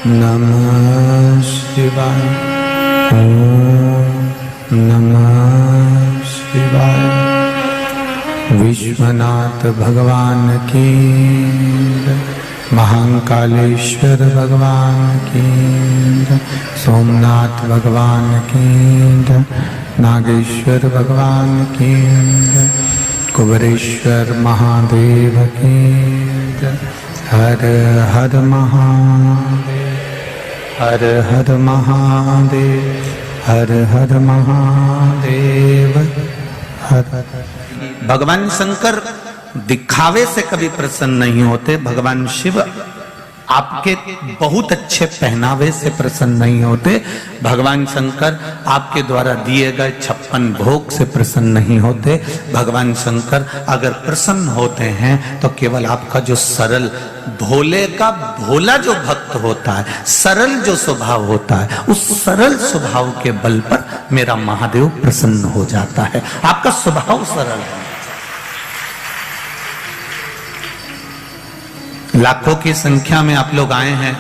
नमः शिवाय। ओम नमः शिवाय। विश्वनाथ भगवान की, महाकालेश्वर भगवान की, सोमनाथ भगवान की, नागेश्वर भगवान की, कुबेरेश्वर महादेव की। हर हर महादेव, हर हर महादेव, हर हर महादेव, हर हर। भगवान शंकर दिखावे से कभी प्रसन्न नहीं होते। भगवान शिव आपके बहुत अच्छे पहनावे से प्रसन्न नहीं होते। भगवान शंकर आपके द्वारा दिए गए 56 भोग से प्रसन्न नहीं होते। भगवान शंकर अगर प्रसन्न होते हैं तो केवल आपका जो सरल, भोले का भोला जो भक्त होता है, सरल जो स्वभाव होता है, उस सरल स्वभाव के बल पर मेरा महादेव प्रसन्न हो जाता है। आपका स्वभाव सरल है। लाखों की संख्या में आप लोग आए हैं।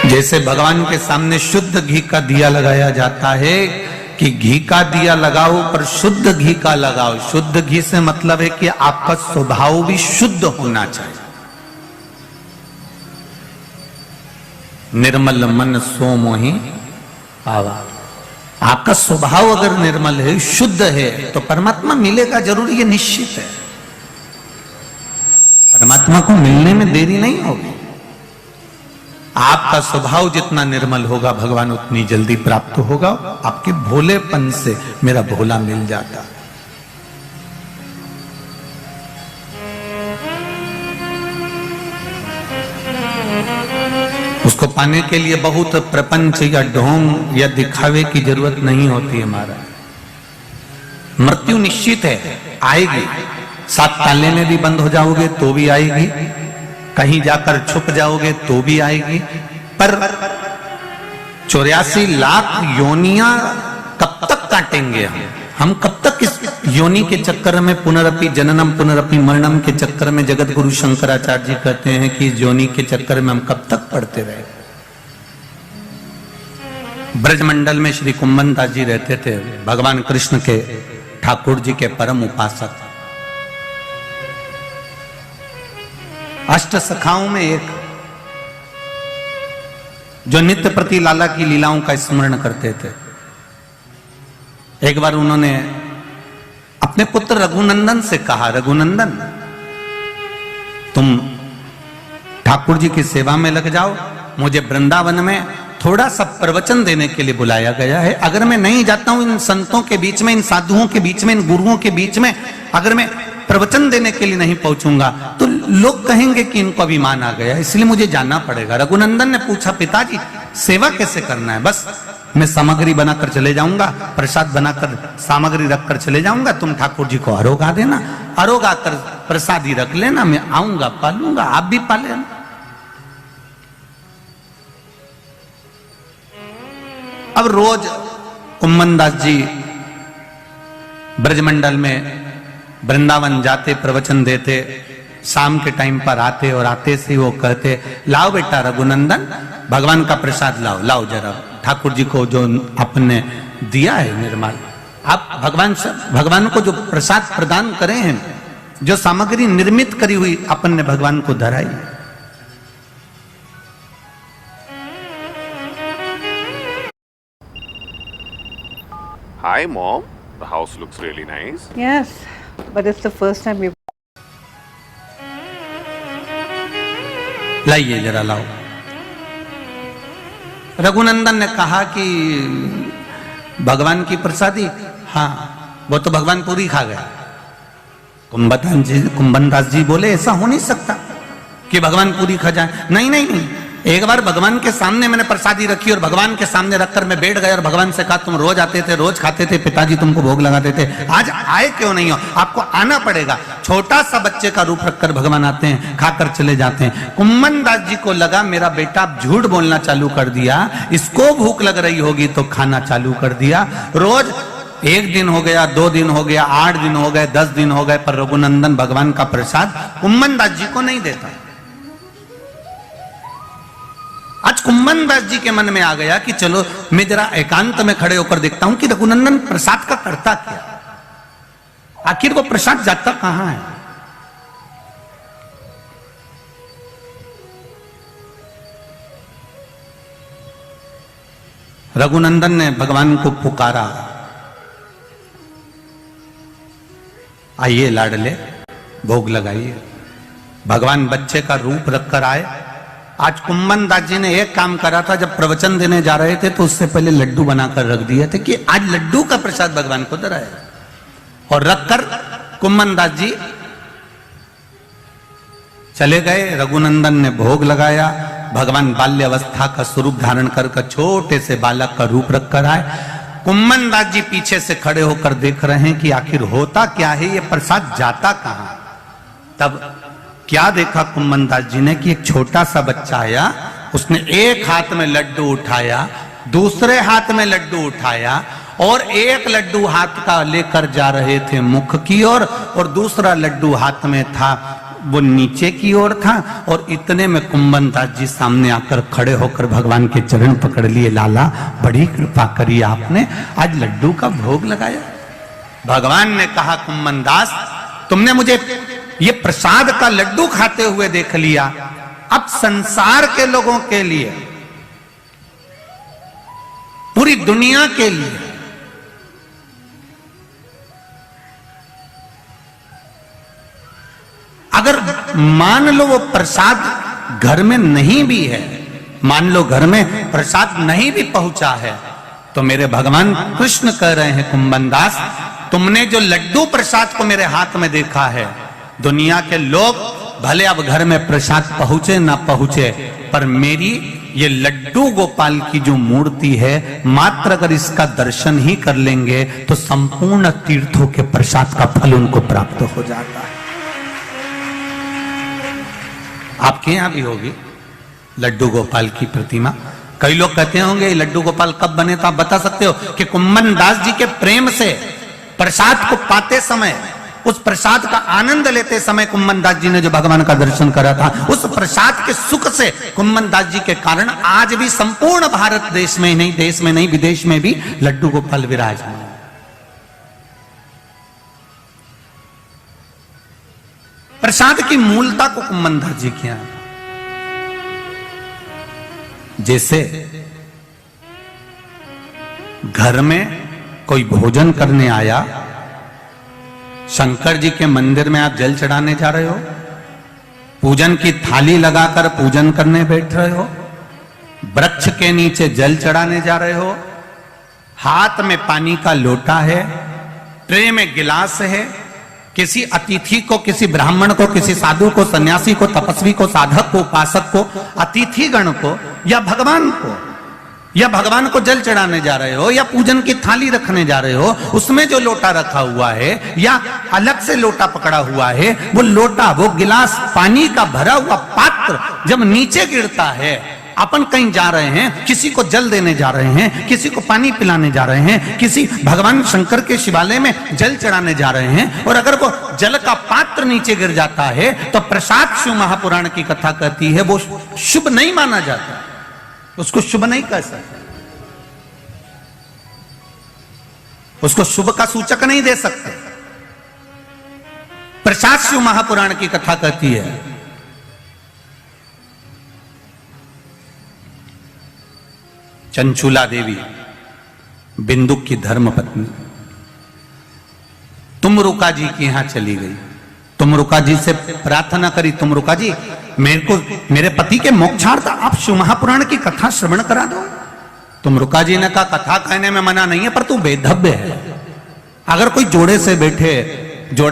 जैसे भगवान के सामने शुद्ध घी का दिया लगाया जाता है कि घी का दिया लगाओ पर शुद्ध घी का लगाओ। शुद्ध घी से मतलब है कि आपका स्वभाव भी शुद्ध होना चाहिए। निर्मल मन सो मोहि पावा। आपका स्वभाव अगर निर्मल है, शुद्ध है, तो परमात्मा मिलेगा जरूर, ये निश्चित है। परमात्मा को मिलने में देरी नहीं होगी। आपका स्वभाव जितना निर्मल होगा, भगवान उतनी जल्दी प्राप्त होगा। आपके भोलेपन से मेरा भोला मिल जाता। उसको पाने के लिए बहुत प्रपंच या ढोंग या दिखावे की जरूरत नहीं होती है। हमारा मृत्यु निश्चित है, आएगी। 7 ताले में भी बंद हो जाओगे तो भी आएगी, कहीं जाकर छुप जाओगे तो भी आएगी। पर 84 लाख योनियां कब तक काटेंगे हम कब तक इस योनि के चक्कर में, पुनरपि जननम पुनरपि मरणम के चक्कर में, जगत गुरु शंकराचार्य जी कहते हैं कि इस योनि के चक्कर में हम कब तक पढ़ते रहे। ब्रजमंडल में श्री कुंभन दास जी रहते थे, भगवान कृष्ण के, ठाकुर जी के परम उपासक। अष्ट सखाओं में एक जो नित्य प्रति लाला की लीलाओं का स्मरण करते थे। एक बार उन्होंने अपने पुत्र रघुनंदन से कहा, रघुनंदन तुम ठाकुर जी की सेवा में लग जाओ, मुझे वृंदावन में थोड़ा सा प्रवचन देने के लिए बुलाया गया है। अगर मैं नहीं जाता हूं इन संतों के बीच में, इन साधुओं के बीच में, इन गुरुओं के बीच में, अगर मैं प्रवचन देने के लिए नहीं पहुंचूंगा तो लोग कहेंगे कि इनको अभिमान आ गया, इसलिए मुझे जाना पड़ेगा। रघुनंदन ने पूछा, पिताजी सेवा कैसे करना है? बस मैं सामग्री बनाकर चले जाऊंगा, प्रसाद बनाकर सामग्री रखकर चले जाऊंगा, तुम ठाकुर जी को आरोगा देना, आरोगा कर प्रसादी रख लेना, मैं आऊंगा पालूंगा, आप भी पाले। अब रोज कुंभन दास जी ब्रजमंडल में वृंदावन जाते, प्रवचन देते, शाम के टाइम पर आते और आते से वो कहते, लाओ बेटा रघुनंदन भगवान का प्रसाद लाओ, लाओ जरा, ठाकुर जी को जो आपने दिया है निर्मल, आप भगवान को जो प्रसाद प्रदान करे हैं, जो सामग्री निर्मित करी हुई अपन ने भगवान को धराई। Hi mom, the house looks really nice. Yes, but it's the first time we've... लाइए जरा लाओ। रघुनंदन ने कहा कि भगवान की प्रसादी, हाँ वो तो भगवान पूरी खा गए। कुंभन दास जी बोले ऐसा हो नहीं सकता कि भगवान पूरी खा जाए। नहीं नहीं नहीं, एक बार भगवान के सामने मैंने प्रसादी रखी और भगवान के सामने रखकर मैं बैठ गया और भगवान से कहा तुम रोज आते थे, रोज खाते थे, पिताजी तुमको भोग लगाते थे, आज आए क्यों नहीं हो? आपको आना पड़ेगा। छोटा सा बच्चे का रूप रखकर भगवान आते हैं, खाकर चले जाते हैं। कुंभन दास जी को लगा मेरा बेटा झूठ बोलना चालू कर दिया, इसको भूख लग रही होगी तो खाना चालू कर दिया। रोज 1 दिन हो गया, 2 दिन हो गया, 8 दिन हो गए, 10 दिन हो गए, पर रघुनंदन भगवान का प्रसाद कुम्मन दास जी को नहीं देता। आज कुम्मन दास जी के मन में आ गया कि चलो मैं जरा एकांत में खड़े होकर देखता हूं कि रघुनंदन प्रसाद का करता क्या, आखिर वो प्रसाद जाता कहां है। रघुनंदन ने भगवान को पुकारा, आइए लाडले भोग लगाइए। भगवान बच्चे का रूप रखकर आए। आज कुम्मन दास जी ने एक काम करा था, जब प्रवचन देने जा रहे थे तो उससे पहले लड्डू बनाकर रख दिए थे कि आज लड्डू का प्रसाद भगवान को धराया, और रखकर कुम्मन दास जी चले गए। रघुनंदन ने भोग लगाया। भगवान बाल्य अवस्था का स्वरूप धारण कर छोटे से बालक का रूप रखकर आए। कुम्मन दास जी पीछे से खड़े होकर देख रहे हैं कि आखिर होता क्या है, ये प्रसाद जाता कहां। तब क्या देखा कुम्मन दास जी ने कि एक छोटा सा बच्चा आया, उसने एक हाथ में लड्डू उठाया, दूसरे हाथ में लड्डू उठाया, और एक लड्डू हाथ का लेकर जा रहे थे मुख की ओर, और दूसरा लड्डू हाथ में था वो नीचे की ओर था। और इतने में कुम्मन दास जी सामने आकर खड़े होकर भगवान के चरण पकड़ लिए। लाला बड़ी कृपा करी आपने, आज लड्डू का भोग लगाया। भगवान ने कहा, कुम्मन दास तुमने मुझे ये प्रसाद का लड्डू खाते हुए देख लिया, अब संसार के लोगों के लिए, पूरी दुनिया के लिए अगर मान लो वो प्रसाद घर में नहीं भी है, मान लो घर में प्रसाद नहीं भी पहुंचा है, तो मेरे भगवान कृष्ण कह रहे हैं, कुम्मन दास तुमने जो लड्डू प्रसाद को मेरे हाथ में देखा है, दुनिया के लोग भले अब घर में प्रसाद पहुंचे ना पहुंचे, पर मेरी ये लड्डू गोपाल की जो मूर्ति है, मात्र अगर इसका दर्शन ही कर लेंगे तो संपूर्ण तीर्थों के प्रसाद का फल उनको प्राप्त हो जाता है। आपके यहां भी होगी लड्डू गोपाल की प्रतिमा। कई लोग कहते होंगे लड्डू गोपाल कब बने, तो आप बता सकते हो कि कुम्मन दास जी के प्रेम से प्रसाद को पाते समय, उस प्रसाद का आनंद लेते समय कुम्मन दास जी ने जो भगवान का दर्शन करा था, उस प्रसाद के सुख से कुम्मन दास जी के कारण आज भी संपूर्ण भारत देश में नहीं, देश में नहीं विदेश में भी लड्डू गोपाल विराजमान। प्रसाद की मूलता को कुम्मन दास जी किया। जैसे घर में कोई भोजन करने आया, शंकर जी के मंदिर में आप जल चढ़ाने जा रहे हो, पूजन की थाली लगाकर पूजन करने बैठ रहे हो, वृक्ष के नीचे जल चढ़ाने जा रहे हो, हाथ में पानी का लोटा है, ट्रे में गिलास है, किसी अतिथि को, किसी ब्राह्मण को, किसी साधु को, सन्यासी को, तपस्वी को, साधक को, उपासक को, अतिथि गण को या भगवान को जल चढ़ाने जा रहे हो, या पूजन की थाली रखने जा रहे हो, उसमें जो लोटा रखा हुआ है या अलग से लोटा पकड़ा हुआ है, वो लोटा, वो गिलास, पानी का भरा हुआ पात्र जब नीचे गिरता है, अपन कहीं जा रहे हैं, किसी को जल देने जा रहे हैं, किसी को पानी पिलाने जा रहे हैं, किसी भगवान शंकर के शिवालय में जल चढ़ाने जा रहे हैं, और अगर वो जल का पात्र नीचे गिर जाता है तो प्रसाद शिव महापुराण की कथा कहती है वो शुभ नहीं माना जाता, उसको शुभ नहीं कह सकते, उसको शुभ का सूचक नहीं दे सकते। प्रसाद शिव महापुराण की कथा कहती है, चंचूला देवी बिंदुक की धर्म पत्नी तुमरुका जी के यहां चली गई। तुमरुका जी से प्रार्थना करी, तुमरुका जी मेरे पति के मोक्षार्थ आप शिव महापुराण की कथा श्रवण करा दो। तुमरुका जी ने कहा, कथा कहने में मना नहीं है, पर तू बेधव्य है। अगर कोई जोड़े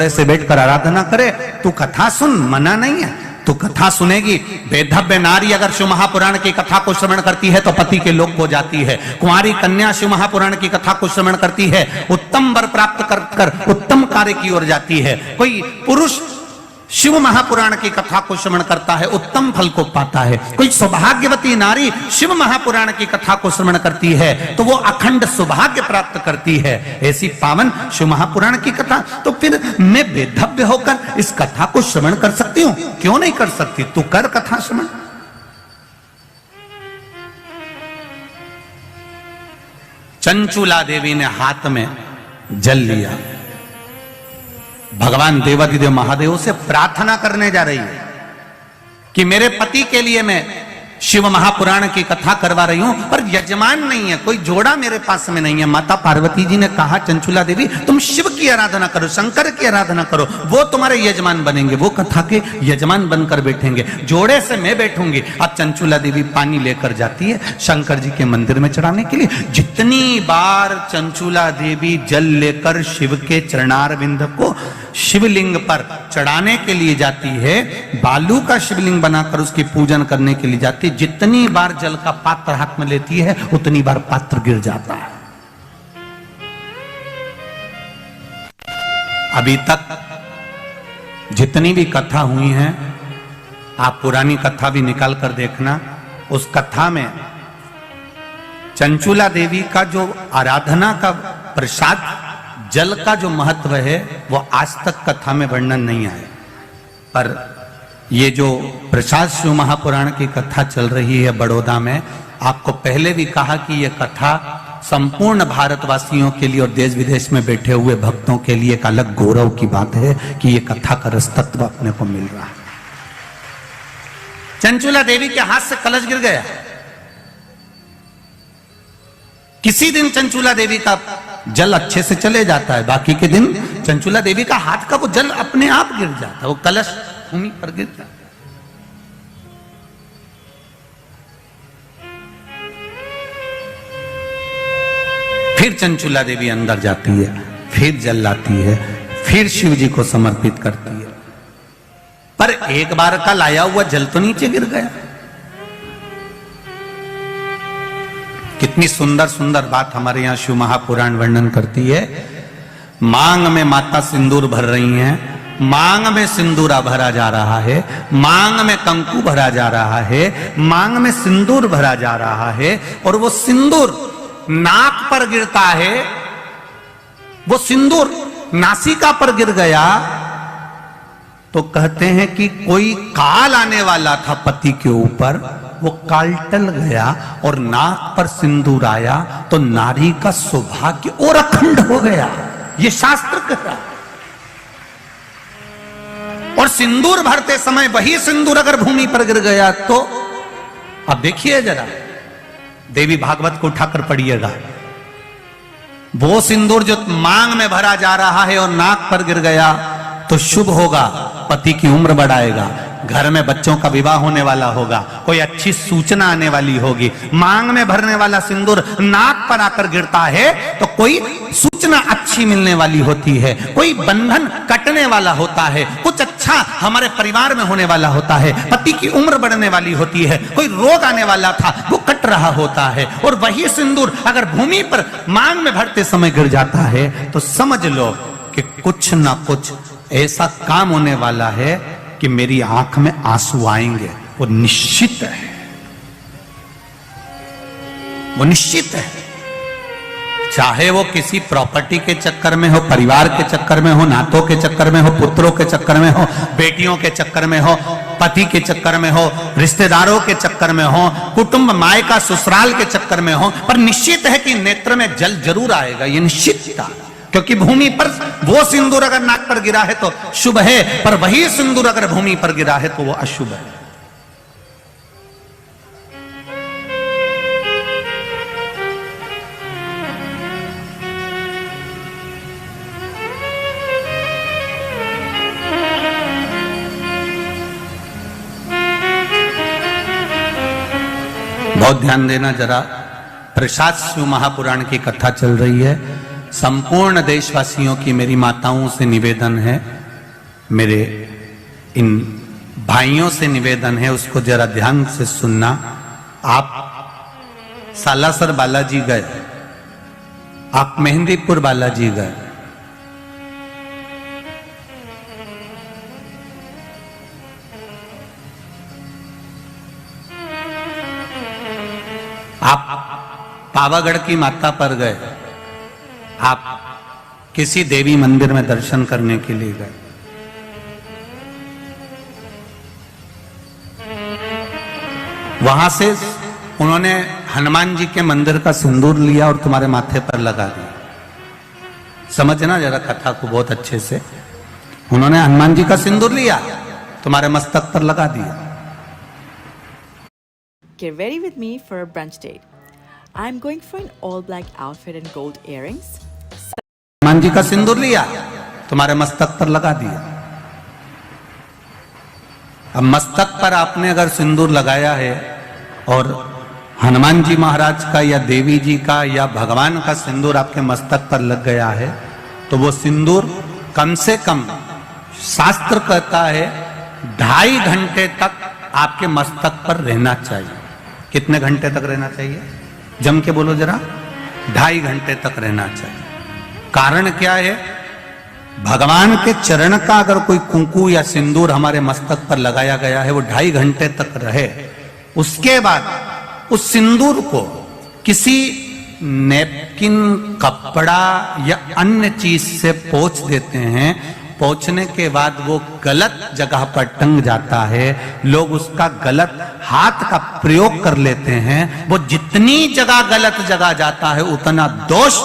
से बैठकर आराधना करे, तू कथा सुन, मना नहीं है, तू कथा सुनेगी। बेधव्य नारी अगर शिव महापुराण की कथा को श्रवण करती है तो पति के लोक हो जाती है। कुंवारी कन्या शिव महापुराण की कथा को श्रवण करती है, उत्तम वर प्राप्त कर उत्तम कार्य की ओर जाती है। कोई पुरुष शिव महापुराण की कथा को श्रवण करता है उत्तम फल को पाता है। कोई सौभाग्यवती नारी शिव महापुराण की कथा को श्रवण करती है तो वो अखंड सौभाग्य प्राप्त करती है। ऐसी पावन शिव महापुराण की कथा, तो फिर मैं बेधव्य होकर इस कथा को श्रवण कर सकती हूं? क्यों नहीं कर सकती? तू कर कथा श्रवण। चंचुला देवी ने हाथ में जल लिया, भगवान देवाधिदेव महादेव से प्रार्थना करने जा रही है कि मेरे पति के लिए मैं शिव महापुराण की कथा करवा रही हूं, पर यजमान नहीं है, कोई जोड़ा मेरे पास में नहीं है। माता पार्वती जी ने कहा, चंचुला देवी तुम शिव की आराधना करो, शंकर की आराधना करो, वो तुम्हारे यजमान बनेंगे, वो कथा के यजमान बनकर बैठेंगे, जोड़े से मैं बैठूंगी। अब चंचुला देवी पानी लेकर जाती है शंकर जी के मंदिर में चढ़ाने के लिए। जितनी बार चंचुला देवी जल लेकर शिव के चरणारविंद को शिवलिंग पर चढ़ाने के लिए जाती है, बालू का शिवलिंग बनाकर उसकी पूजन करने के लिए जाती है, जितनी बार जल का पात्र हाथ में लेती है उतनी बार पात्र गिर जाता है। अभी तक जितनी भी कथा हुई हैं, आप पुरानी कथा भी निकाल कर देखना, उस कथा में चंचुला देवी का जो आराधना का प्रसाद जल का जो महत्व है वो आज तक कथा में वर्णन नहीं आया। पर ये जो प्रसाद शिव महापुराण की कथा चल रही है बड़ौदा में, आपको पहले भी कहा कि यह कथा संपूर्ण भारतवासियों के लिए और देश विदेश में बैठे हुए भक्तों के लिए एक अलग गौरव की बात है कि यह कथा का रसतत्व अपने को मिल रहा है। चंचुला देवी के हाथ से कलश गिर गया। किसी दिन चंचुला देवी का जल अच्छे से चले जाता है, बाकी के दिन चंचुला देवी का हाथ का वो जल अपने आप गिर जाता है, वो कलश भूमि पर गिर जाता है। फिर चंचुला देवी अंदर जाती है, फिर जल लाती है, फिर शिव जी को समर्पित करती है, पर एक बार का लाया हुआ जल तो नीचे गिर गया। कितनी सुंदर सुंदर बात हमारे यहां शिव महापुराण वर्णन करती है। मांग में माता सिंदूर भर रही हैं, मांग में सिंदूरा भरा जा रहा है, मांग में कंकु भरा जा रहा है, मांग में सिंदूर भरा जा रहा है, और वो सिंदूर नाक पर गिरता है। वो सिंदूर नासिका पर गिर गया तो कहते हैं कि कोई काल आने वाला था पति के ऊपर, वो काल टल गया और नाक पर सिंदूर आया तो नारी का सौभाग्य और अखंड हो गया, ये शास्त्र कह रहा। और सिंदूर भरते समय वही सिंदूर अगर भूमि पर गिर गया तो अब देखिए जरा, देवी भागवत को उठाकर पढ़िएगा, वो सिंदूर जो मांग में भरा जा रहा है और नाक पर गिर गया तो शुभ होगा, पति की उम्र बढ़ाएगा, घर में बच्चों का विवाह होने वाला होगा, कोई अच्छी सूचना आने वाली होगी। मांग में भरने वाला सिंदूर नाक पर आकर गिरता है तो कोई सूचना अच्छी मिलने वाली होती है, कोई बंधन कटने वाला होता है, कुछ अच्छा हमारे परिवार में होने वाला होता है, पति की उम्र बढ़ने वाली होती है, कोई रोग आने वाला था वो कट रहा होता है। और वही सिंदूर अगर भूमि पर मांग में भरते समय गिर जाता है तो समझ लो कि कुछ ना कुछ ऐसा काम होने वाला है कि मेरी आंख में आंसू आएंगे, वो निश्चित है, वो निश्चित है। चाहे वो किसी प्रॉपर्टी के चक्कर में हो, परिवार के चक्कर में हो, नातों के चक्कर में हो, पुत्रों के चक्कर में हो, बेटियों के चक्कर में हो, पति के चक्कर में हो, रिश्तेदारों के चक्कर में हो, कुटुंब मायका ससुराल के चक्कर में हो, पर निश्चित है कि नेत्र में जल जरूर आएगा, ये निश्चित था। क्योंकि भूमि पर वो सिंदूर अगर नाक पर गिरा है तो शुभ है, पर वही सिंदूर अगर भूमि पर गिरा है तो वो अशुभ है। बहुत ध्यान देना जरा, प्रसाद शिव महापुराण की कथा चल रही है। संपूर्ण देशवासियों की मेरी माताओं से निवेदन है, मेरे इन भाइयों से निवेदन है, उसको जरा ध्यान से सुनना। आप सालासर बालाजी गए, आप मेहंदीपुर बालाजी गए, पावागढ़ की माता पर गए, आप किसी देवी मंदिर में दर्शन करने के लिए गए, वहां से उन्होंने हनुमान जी के मंदिर का सिंदूर लिया और तुम्हारे माथे पर लगा दिया। समझना जरा कथा को बहुत अच्छे से। उन्होंने हनुमान जी का सिंदूर लिया, तुम्हारे मस्तक पर लगा दिया। Get ready with me for a brunch date. I'm going for an all-black outfit and gold earrings. Hanuman ji का सिंदूर लिया, तुम्हारे मस्तक पर लगा दिया। अब मस्तक पर आपने अगर सिंदूर लगाया है और हनुमान जी महाराज का या देवी जी का या भगवान का सिंदूर आपके मस्तक पर लग गया है, तो वो सिंदूर कम से कम शास्त्र कहता है 2.5 घंटे तक आपके मस्तक पर रहना चाहिए। कितने घंटे तक रहना चाहिए? जम के बोलो जरा। 2.5 घंटे तक रहना चाहिए। कारण क्या है? भगवान के चरण का अगर कोई कुंकू या सिंदूर हमारे मस्तक पर लगाया गया है, वो 2.5 घंटे तक रहे, उसके बाद उस सिंदूर को किसी नैपकिन, कपड़ा या अन्य चीज से पोंछ देते हैं। पोंछने के बाद वो गलत जगह पर टंग जाता है, लोग उसका गलत हाथ का प्रयोग कर लेते हैं। वो जितनी जगह गलत जगह जाता है उतना दोष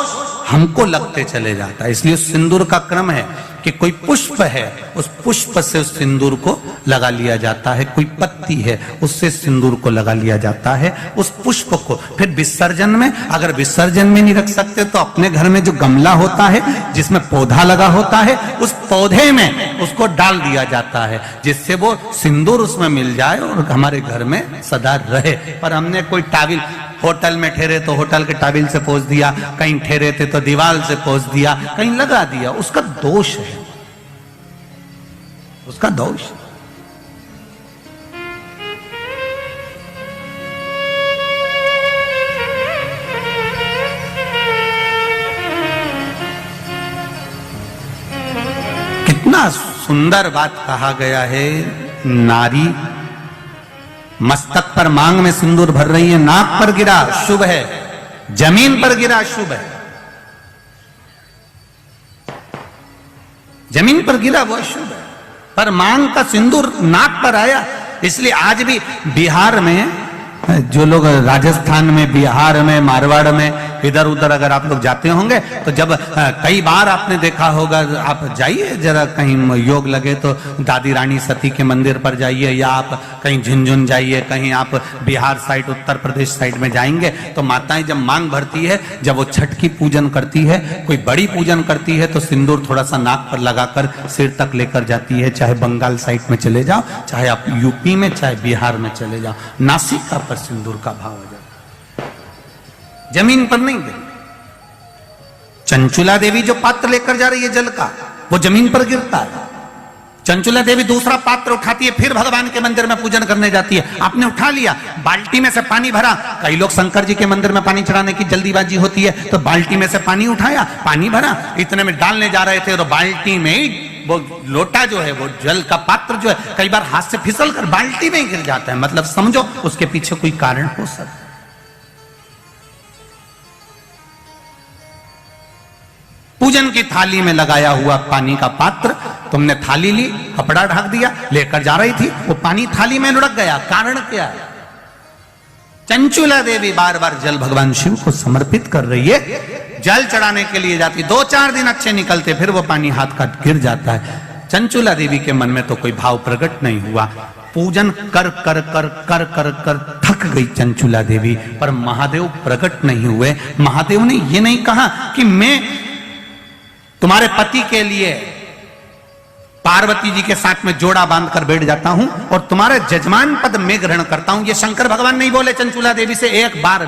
हमको लगते चले जाता है। इसलिए सिंदूर का क्रम है कि कोई पुष्प है, उस पुष्प से उस सिंदूर को लगा लिया जाता है। कोई पत्ती है, उससे सिंदूर को लगा लिया जाता है, उस पुष्प को। फिर विसर्जन में, अगर विसर्जन में नहीं रख सकते तो अपने घर में जो गमला होता है जिसमें पौधा लगा होता है, उस पौधे में उसको डाल दिया जाता है, जिससे वो सिंदूर उसमें मिल जाए और हमारे घर में सदा रहे। पर हमने कोई टाविल, होटल में ठहरे तो होटल के टाविल से पोंछ दिया, कहीं ठहरे थे तो दीवार से पोंछ दिया, कहीं लगा दिया। उसका दोष है, उसका दोष। कितना सुंदर बात कहा गया है। नारी मस्तक पर मांग में सिंदूर भर रही है, नाक पर गिरा शुभ है, जमीन पर गिरा शुभ है। जमीन पर गिरा वो शुभ है, पर मांग का सिंदूर नाक पर आया। इसलिए आज भी बिहार में, जो लोग राजस्थान में, बिहार में, मारवाड़ में इधर उधर अगर आप लोग जाते होंगे तो जब कई बार आपने देखा होगा, आप जाइए जरा कहीं योग लगे तो दादी रानी सती के मंदिर पर जाइए, या आप कहीं झुंझुन जाइए, कहीं आप बिहार साइड, उत्तर प्रदेश साइड में जाएंगे तो माताएं जब मांग भरती है, जब वो छठ की पूजन करती है, कोई बड़ी पूजन करती है, तो सिंदूर थोड़ा सा नाक पर लगाकर सिर तक लेकर जाती है। चाहे बंगाल साइड में चले जाओ, चाहे आप यूपी में, चाहे बिहार में चले जाओ, नासिका पर सिंदूर का भाव हो जाता, जमीन पर नहीं गिर। चंचुला देवी जो पात्र लेकर जा रही है जल का, वो जमीन पर गिरता है। चंचुला देवी दूसरा पात्र उठाती है, फिर भगवान के मंदिर में पूजन करने जाती है। आपने उठा लिया, बाल्टी में से पानी भरा। कई लोग शंकर जी के मंदिर में पानी चढ़ाने की जल्दीबाजी होती है, तो बाल्टी में से पानी उठाया, पानी भरा, इतने में डालने जा रहे थे, तो बाल्टी में वो लोटा जो है, वो जल का पात्र जो है, कई बार हाथ से फिसल कर बाल्टी में गिर जाता है। मतलब समझो उसके पीछे कोई कारण हो सकता है। पूजन की थाली में लगाया हुआ पानी का पात्र, तुमने थाली ली, कपड़ा ढक दिया, लेकर जा रही थी, वो पानी थाली में लुढ़क गया। कारण क्या है? चंचुला देवी बार बार जल भगवान शिव को समर्पित कर रही है, जल चढ़ाने के लिए जाती, 2-4 दिन अच्छे निकलते, फिर वो पानी हाथ का गिर जाता है। चंचुला देवी के मन में तो कोई भाव प्रकट नहीं हुआ। पूजन कर कर कर कर कर कर थक गई चंचुला देवी, पर महादेव प्रकट नहीं हुए। महादेव ने ये नहीं कहा कि मैं तुम्हारे पति के लिए पार्वती जी के साथ में जोड़ा बांधकर बैठ जाता हूं और तुम्हारे जजमान पद में ग्रहण करता हूं। ये शंकर भगवान नहीं बोले चंचुला देवी से, एक बार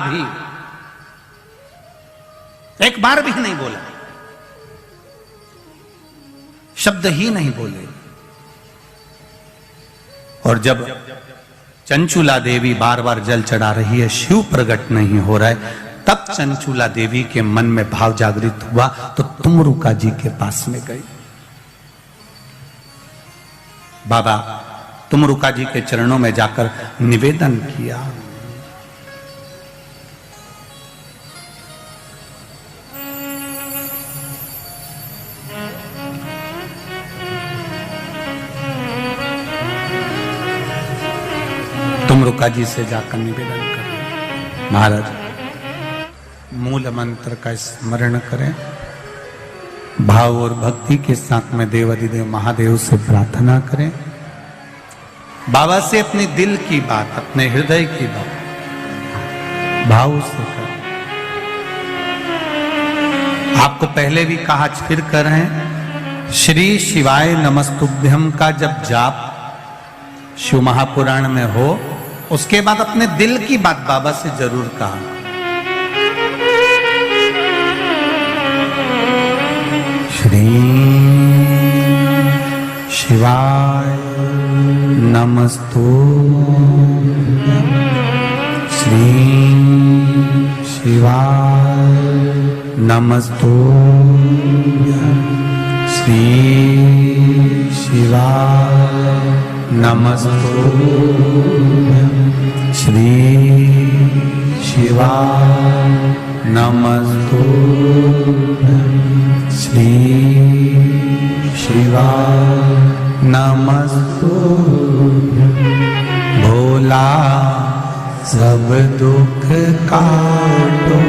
भी नहीं बोला, शब्द ही नहीं बोले। और जब चंचुला देवी बार बार जल चढ़ा रही है, शिव प्रकट नहीं हो रहा है, तब चंचुला देवी के मन में भाव जागृत हुआ, तो तुमरुका जी के पास में गई। बाबा तुमरुका जी के चरणों में जाकर निवेदन किया, डमरुका जी से जाकर निवेदन करें, महाराज मूल मंत्र का स्मरण करें, भाव और भक्ति के साथ में देवाधिदेव महादेव से प्रार्थना करें, बाबा से अपने दिल की बात, अपने हृदय की बात भाव से करें। आपको पहले भी कहा, आज फिर कर रहे हैं, श्री शिवाय नमस्तुभ्यम का जब जाप शिव महापुराण में हो, उसके बाद अपने दिल की बात बाबा से जरूर कहा। श्री शिवाय नमस्तुभ्यं, श्री शिवाय नमस्तुभ्यं, श्री शिवाय नमस्तुभ्यं, श्री शिवाय नमस्तुभ्यं, श्री शिवाय नमस्तुभ्यं। भोला सब दुख काटो